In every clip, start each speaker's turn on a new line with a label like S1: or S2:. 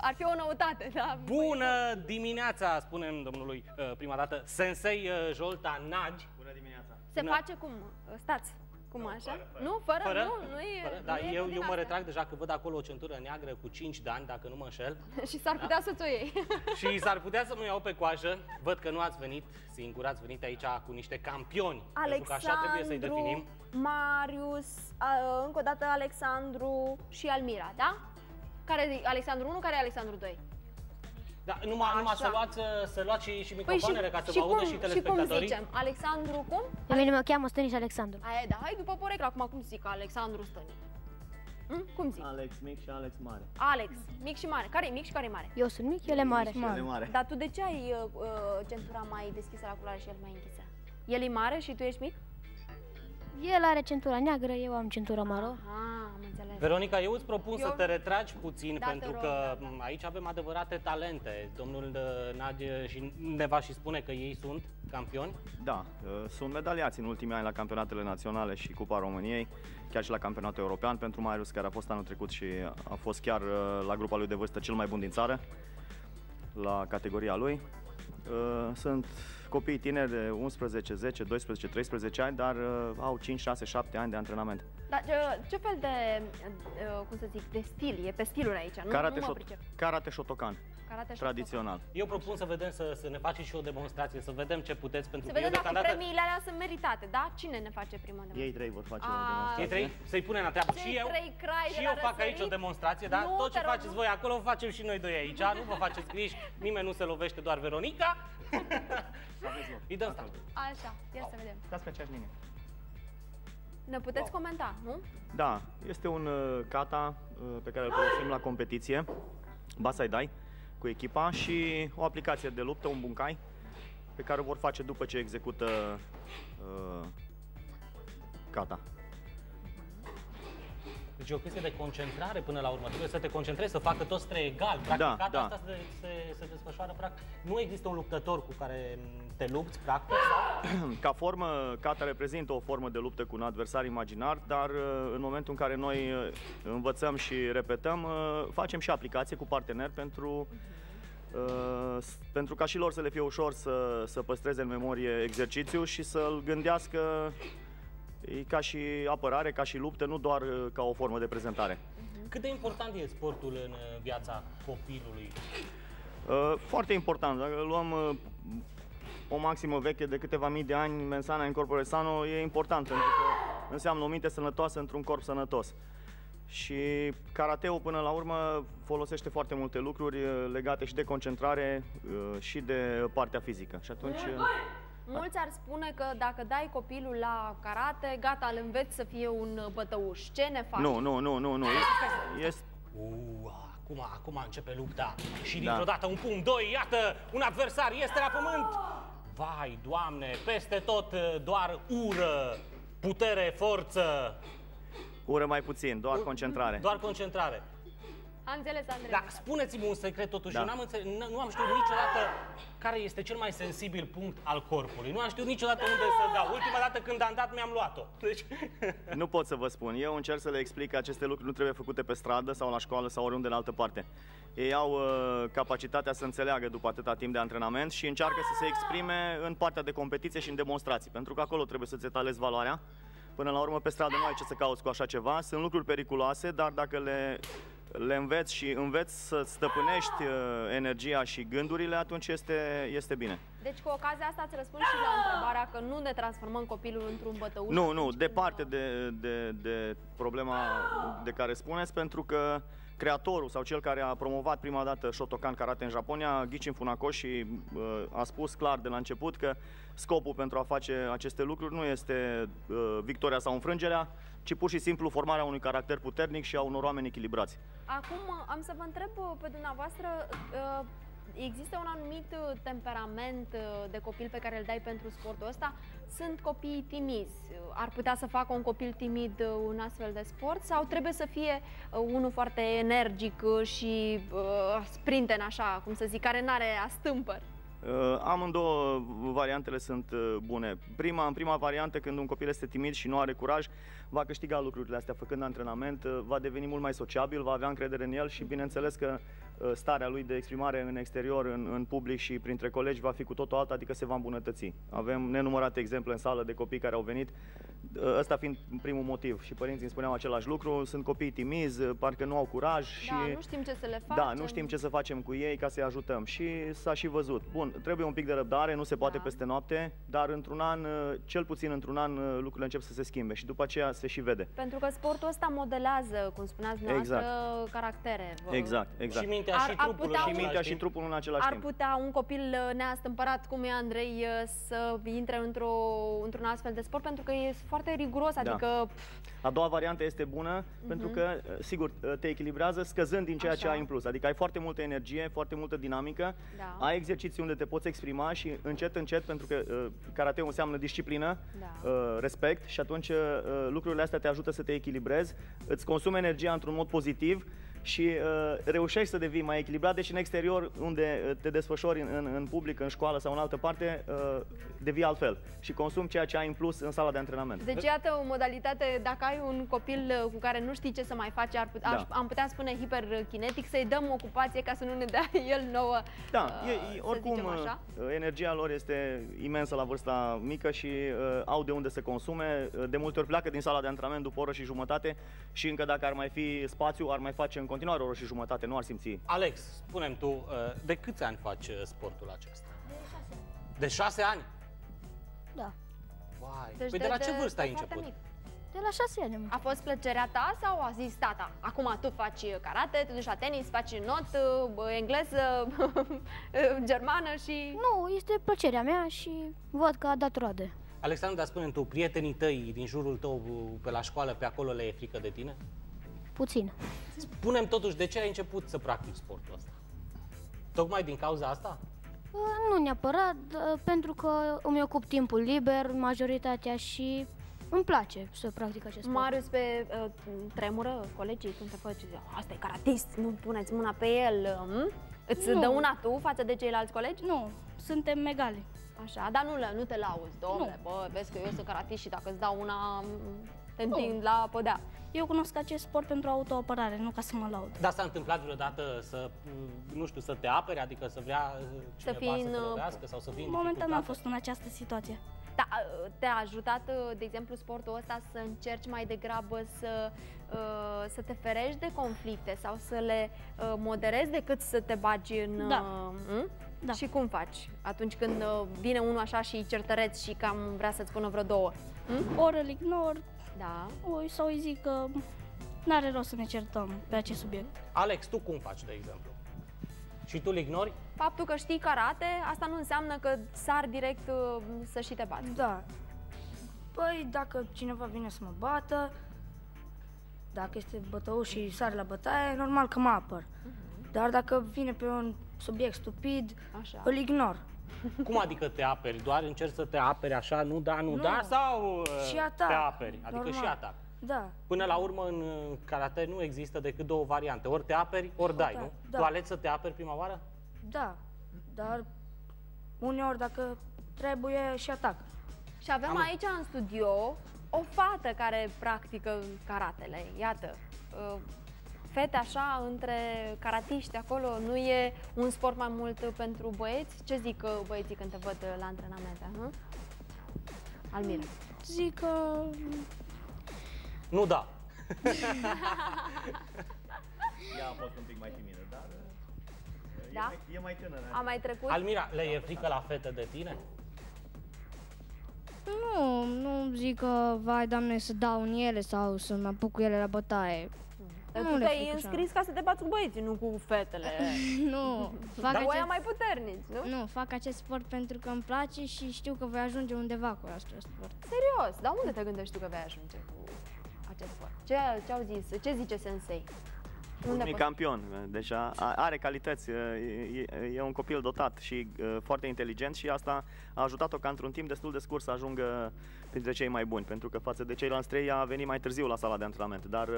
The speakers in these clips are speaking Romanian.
S1: ar fi o noutate, da?
S2: Bună dimineața, spunem domnului prima dată, Sensei Jolta Nagy.
S3: Bună dimineața.
S1: Se face cum? Stați. Cum așa? Nu, fără? Nu e...
S2: Da, eu mă retrag deja că văd acolo o centură neagră cu 5 de ani, dacă nu mă înșel.
S1: Și s-ar putea să ți-o iei.
S2: Și s-ar putea să mă iau pe coajă. Văd că nu ați venit singuri, ați venit aici cu niște campioni. Pentru că așa trebuie să-i definim.
S1: Marius, încă o dată Alexandru și Almira, da? Care e Alexandru 1, care e Alexandru 2?
S2: Da, numai să luați și microfoanele ca să vă audă și telespectatorii.
S1: Și cum zicem? Alexandru cum?
S4: Pe mine mă cheamă Stăniș Alexandru.
S1: Aia, da, hai după porecla, acum cum zic Alexandru Stăniș? Cum zic?
S3: Alex mic și Alex mare.
S1: Alex, mic și mare. Care e mic și care e mare?
S4: Eu sunt mic, el e mare.
S1: Dar tu de ce ai centura mai deschisă la culoare și el mai închisă? El e mare și tu ești mic?
S4: El are centura neagră, eu am centura maro.
S1: Am înțeles.
S2: Veronica, eu îți propun să te retragi puțin, pentru că
S1: da.
S2: aici avem adevărate talente. Domnul Nagy ne va și spune că ei sunt campioni.
S3: Da, sunt medaliați în ultimii ani la campionatele naționale și Cupa României, chiar și la campionatul european. Pentru Marius, care a fost anul trecut și a fost chiar la grupa lui de vârstă cel mai bun din țară, la categoria lui. Sunt copii tineri de 11, 10, 12, 13 ani, dar au 5, 6, 7 ani de antrenament.
S1: Dar ce fel de, cum să zic, de stil? E pe stiluri aici, nu?
S3: Karate Shotokan. Tradițional.
S2: Eu propun să vedem, să ne faceți și o demonstrație, să vedem ce puteți, pentru
S1: că vedem dacă premiile alea sunt meritate, da? Cine ne face prima demonstrație?
S3: Ei trei vor face o demonstrație.
S2: Ei trei să-i punem la treabă. Și eu fac aici o demonstrație, dar tot ce faceți voi acolo, facem și noi doi aici. Nu vă faceți griji, nimeni nu se lovește, doar Veronica. Îi dăm start.
S1: Așa, ia să vedem.
S3: Stați pe aceeași linie.
S1: Ne puteți comenta, nu?
S3: Da, este un kata pe care îl folosim la competiție, Basai Dai, cu echipa, și o aplicație de luptă, un bunkai, pe care o vor face după ce execută kata.
S2: Deci e o chestie de concentrare până la urmă. Trebuie să te concentrezi, să facă toți trei egal. Practic, kata asta se desfășoară, practic. Nu există un luptător cu care te lupți, practic, sau?
S3: Ca formă, kata reprezintă o formă de luptă cu un adversar imaginar, dar în momentul în care noi învățăm și repetăm, facem și aplicație cu parteneri pentru ca și lor să le fie ușor să păstreze în memorie exercițiul și să-l gândească ca și apărare, ca și luptă, nu doar ca o formă de prezentare.
S2: Cât de important e sportul în viața copilului?
S3: Foarte important. Dacă luăm o maximă veche de câteva mii de ani, mens sana in corpore sano, e important, pentru că înseamnă o minte sănătoasă într-un corp sănătos. Și karateul, până la urmă, folosește foarte multe lucruri legate și de concentrare și de partea fizică. Și atunci...
S1: Mulți ar spune că dacă dai copilul la karate, gata, îl înveți să fie un bătăuș. Ce ne faci?
S3: Nu.
S2: Acum începe lupta. Și dintr-o dată un pumn, doi, iată, un adversar este la pământ. Vai, Doamne, peste tot doar ură, putere, forță.
S3: Ură mai puțin, doar concentrare.
S2: Doar concentrare.
S1: Am înțeles, Andrei.
S2: Da, spuneți-mi un secret totuși. Eu nu am știut niciodată care este cel mai sensibil punct al corpului. Nu am știut niciodată unde să dau. Ultima dată când am dat, mi-am luat-o. Deci...
S3: Nu pot să vă spun. Eu încerc să le explic că aceste lucruri nu trebuie făcute pe stradă sau la școală sau oriunde în altă parte. Ei au capacitatea să înțeleagă după atâta timp de antrenament și încearcă să se exprime în partea de competiție și în demonstrații. Pentru că acolo trebuie să-ți etalezi valoarea. Până la urmă, pe stradă nu ai ce să cauți cu așa ceva. Sunt lucruri periculoase, dar dacă le înveți și înveți să stăpânești energia și gândurile, atunci este bine.
S1: Deci cu ocazia asta îți răspund și la întrebarea că nu ne transformăm copilul într-un bătăuș?
S3: Nu, departe de problema de care spuneți, pentru că creatorul sau cel care a promovat prima dată Shotokan Karate în Japonia, Gichin Funakoshi, a spus clar de la început că scopul pentru a face aceste lucruri nu este victoria sau înfrângerea, ci pur și simplu formarea unui caracter puternic și a unor oameni echilibrați.
S1: Acum am să vă întreb pe dumneavoastră, există un anumit temperament de copil pe care îl dai pentru sportul ăsta? Sunt copii timizi. Ar putea să facă un copil timid un astfel de sport sau trebuie să fie unul foarte energic și sprinten, așa, cum să zic, care n-are astâmpăr?
S3: Amândouă variantele sunt bune. În prima variantă, când un copil este timid și nu are curaj, va câștiga lucrurile astea făcând antrenament, va deveni mult mai sociabil, va avea încredere în el și bineînțeles că starea lui de exprimare în exterior, în public și printre colegi va fi cu totul alta, adică se va îmbunătăți. Avem nenumărate exemple în sală de copii care au venit, ăsta fiind primul motiv. Și părinții îmi spuneau același lucru, sunt copii timizi, parcă nu au curaj și...
S1: Da, nu știm ce să le facem.
S3: Da, nu știm ce să facem cu ei ca să-i ajutăm și s-a și văzut. Bun, trebuie un pic de răbdare, nu se poate peste noapte, dar într-un an, cel puțin într-un an, lucrurile încep să se schimbe și după aceea se și vede.
S1: Pentru că sportul ăsta modelează, cum spuneați dumneavoastră, caractere.
S3: Exact.
S2: Și mintea și trupul.
S3: Și mintea și trupul în același timp.
S1: Ar putea un copil neastâmpărat, cum e Andrei, să intre într-un astfel de sport, pentru că e foarte riguros, adică...
S3: A doua variantă este bună, pentru că, sigur, te echilibrează scăzând din ceea ce ai în plus. Adică ai foarte multă energie, foarte multă dinamică, ai exerciții unde te poți exprima și încet, pentru că karateul înseamnă disciplină, respect și atunci lucrurile astea te ajută să te echilibrezi, îți consumi energia într-un mod pozitiv și reușești să devii mai echilibrat, deci în exterior, unde te desfășori în public, în școală sau în altă parte, devii altfel și consumi ceea ce ai în plus în sala de antrenament.
S1: Deci iată o modalitate, dacă ai un copil cu care nu știi ce să mai faci, am putea spune hiperkinetic, să-i dăm ocupație ca să nu ne dea el nouă,
S3: oricum, energia lor este imensă la vârsta mică și au de unde să consume. De multe ori pleacă din sala de antrenament după o oră și jumătate și încă dacă ar mai fi spațiu, ar mai face în continuare o oră și jumătate, nu ar simți.
S2: Alex, spune-mi tu, de câți ani faci sportul acesta? De 6 ani.
S4: Da.
S2: Vai. Deci de la ce vârstă ai început?
S4: De la 6 ani.
S1: A fost plăcerea ta sau a zis tata? Acum tu faci karate, te duci la tenis, faci not, engleză, germană și...
S4: Nu, este plăcerea mea și văd că a dat roade.
S2: Alexandru, dar spune-mi tu, prietenii tăi din jurul tău pe la școală, pe acolo le e frică de tine?
S4: Puțin.
S2: Spune-mi totuși, de ce ai început să practici sportul ăsta? Tocmai din cauza asta?
S4: Nu neapărat, pentru că îmi ocup timpul liber, majoritatea, și îmi place să practic acest sport.
S1: Marius, pe tremură colegii când te faci, asta e karatist, nu puneți mâna pe el, îți dă una tu față de ceilalți colegi?
S5: Nu, suntem egali.
S1: Așa, dar nu te lauzi, domnule, bă, vezi că eu sunt karatist și dacă îți dau una, te întind la podea.
S5: Eu cunosc acest sport pentru autoapărare, nu ca să mă laud.
S2: Dar s-a întâmplat vreodată să, nu știu, să te apere, adică să vrea cineva să te lovească sau să fii în
S5: momentan n-am fost în această situație.
S1: Da, te-a ajutat, de exemplu, sportul ăsta să încerci mai degrabă să te ferești de conflicte sau să le moderezi decât să te bagi în...
S5: Da.
S1: Și cum faci atunci când vine unul așa și certăreț și cam vrea să-ți spună vreo două?
S5: Ori îl ignor, sau îi zic că n-are rost să ne certăm pe acest subiect.
S2: Alex, tu cum faci, de exemplu? Și tu îl ignori?
S1: Faptul că știi karate, asta nu înseamnă că sar direct să și te bați.
S6: Da. Păi, dacă cineva vine să mă bată, dacă este bătăuș și sare la bătaie, normal că mă apăr. Dar dacă vine pe un subiect stupid, îl ignor.
S2: Cum adică te aperi? Doar încerci să te aperi așa, nu da, sau
S6: și atac,
S2: te aperi? Adică
S6: normal.
S2: Și atac.
S6: Da.
S2: Până la urmă, în karate nu există decât două variante. Ori te aperi, ori dai, nu?
S6: Da.
S2: Tu alegi să te aperi prima oară?
S6: Da, dar uneori, dacă trebuie, și atac.
S1: Și avem aici în studio o fată care practică karatele. Iată, fete așa, între karatiști acolo, nu e un sport mai mult pentru băieți? Ce zic băieții când te văd la antrenamente? Almira.
S5: Zic că...
S2: Nu da.
S3: Ea a fost un pic mai timidă, dar e mai tânără.
S1: A mai trecut?
S2: Almira, le e frică la fete de tine?
S4: Nu zic că, vai, Doamne, să dau în ele sau să mă apuc cu ele la bătaie.
S1: Tu te-ai înscris ca să te bați cu băieții, nu cu fetele.
S4: Nu.
S1: Dar voi mai puternici, nu?
S4: Nu, fac acest sport pentru că îmi place și știu că voi ajunge undeva cu acest sport.
S1: Serios? Dar unde te gândești tu că vei ajunge cu acest sport? Ce au zis? Ce zice sensei?
S3: Un campion, deci are calități, e un copil dotat și foarte inteligent și asta a ajutat-o ca într-un timp destul de scurt să ajungă printre cei mai buni, pentru că față de ceilalți 3 a venit mai târziu la sala de antrenament, dar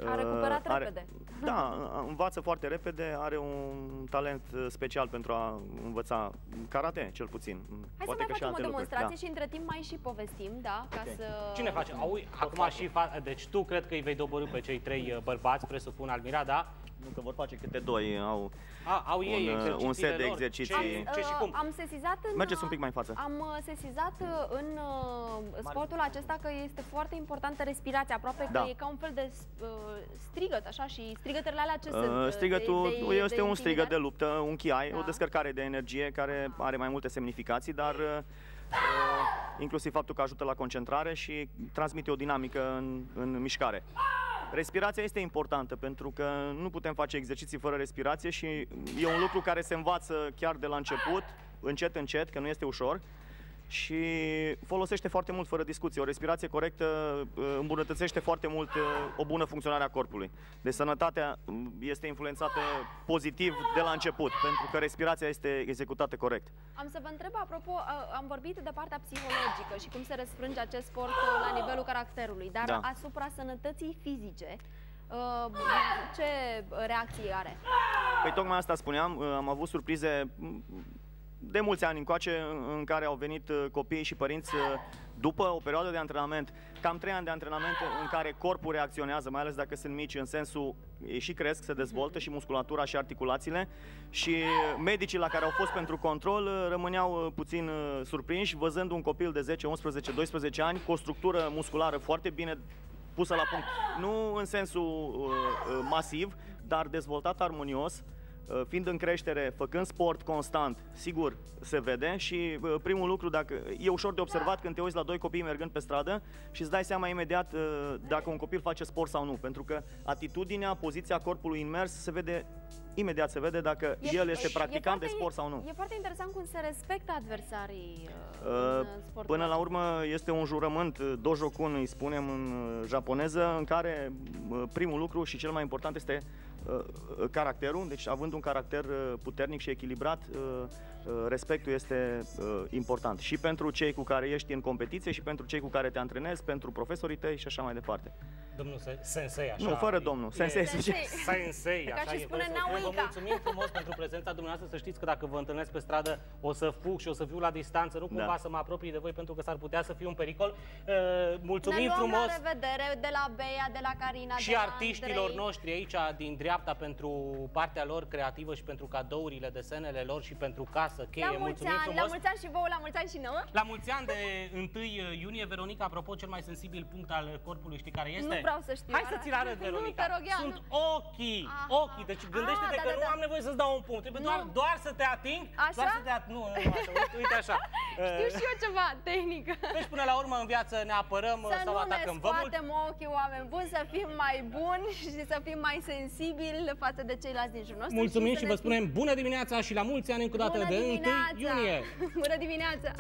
S1: a recuperat repede.
S3: Da, învață foarte repede, are un talent special pentru a învăța karate, cel puțin.
S1: Hai să mai facem o demonstrație și între timp mai și povestim, da? Ca să...
S2: Cine face? Acum și deci tu cred că îi vei doborî pe cei 3 bărbați, presupun, Almira, da?
S3: Nu, că vor face câte 2,
S2: au ei
S3: un set de exerciții.
S2: Ce și cum?
S1: Am sesizat
S3: Mergeți un pic mai în față.
S1: Am sesizat în sportul acesta că este foarte importantă respirația, aproape că e ca un fel de strigăt, așa, și strigătele alea ce sunt?
S3: Strigătul este un strigăt de luptă, un chiai, o descărcare de energie care are mai multe semnificații, dar inclusiv faptul că ajută la concentrare și transmite o dinamică în mișcare. Respirația este importantă pentru că nu putem face exerciții fără respirație și e un lucru care se învață chiar de la început, încet, încet, că nu este ușor și folosește foarte mult fără discuție. O respirație corectă îmbunătățește foarte mult o bună funcționare a corpului. Deci sănătatea este influențată pozitiv de la început, pentru că respirația este executată corect.
S1: Am să vă întreb, apropo, am vorbit de partea psihologică și cum se răsfrânge acest sport la nivelul caracterului, dar asupra sănătății fizice, ce reacție are?
S3: Păi tocmai asta spuneam, am avut surprize de mulți ani încoace în care au venit copiii și părinți după o perioadă de antrenament, cam 3 ani de antrenament în care corpul reacționează, mai ales dacă sunt mici, în sensul ei și cresc, se dezvoltă și musculatura și articulațiile și medicii la care au fost pentru control rămâneau puțin surprinși văzând un copil de 10, 11, 12 ani cu o structură musculară foarte bine pusă la punct, nu în sensul masiv, dar dezvoltat armonios, fiind în creștere, făcând sport constant, sigur se vede și primul lucru, dacă e ușor de observat când te uiți la 2 copii mergând pe stradă și îți dai seama imediat dacă un copil face sport sau nu, pentru că atitudinea, poziția corpului imers se vede imediat, se vede dacă el este practicant de sport sau nu.
S1: E foarte interesant cum se respectă adversarii în sportul.
S3: Până la urmă este un jurământ, dojokun îi spunem în japoneză, în care primul lucru și cel mai important este caracterul, deci având un caracter puternic și echilibrat, respectul este important și pentru cei cu care ești în competiție și pentru cei cu care te antrenezi, pentru profesorii tăi și așa mai departe.
S2: Domnul sensei, așa.
S3: Nu, fără domnul. Sensei,
S2: sensei, așa e. Vă mulțumim frumos pentru prezența dumneavoastră. Să știți că dacă vă întâlnesc pe stradă, o să fug și o să fiu la distanță, nu cumva să mă apropii de voi, pentru că s-ar putea să fie un pericol. Mulțumim frumos.
S1: La revedere de la Bea, de la Carina,
S2: și
S1: de la
S2: artiștilor
S1: Andrei
S2: noștri aici din dreapta pentru partea lor creativă și pentru cadourile, desenele lor și pentru casă, cheie. Mulțumim frumos.
S1: La mulți ani și vouă, la mulți ani și nouă.
S2: La mulți ani de 1 iunie, Veronica, apropo, cel mai sensibil punct al corpului, știi care este?
S1: Nu vreau să știu.
S2: Hai să ți-l arăt, Veronica. Sunt ochii. Ochii. Deci gândește-te că nu am nevoie să-ți dau un punct. Trebuie doar să te ating.
S1: Așa?
S2: Doar să te nu așa. Uite așa.
S1: Știu și eu ceva tehnică.
S2: Deci până la urmă în viață ne apărăm sau atacăm.
S1: Să nu ne scoatem ochii, oameni buni, să fim mai buni și să fim mai sensibili față de ceilalți din jurul nostru.
S2: Mulțumim și vă spunem bună dimineața și la mulți ani încă o dată de 1 iunie.
S1: Bună dimineața!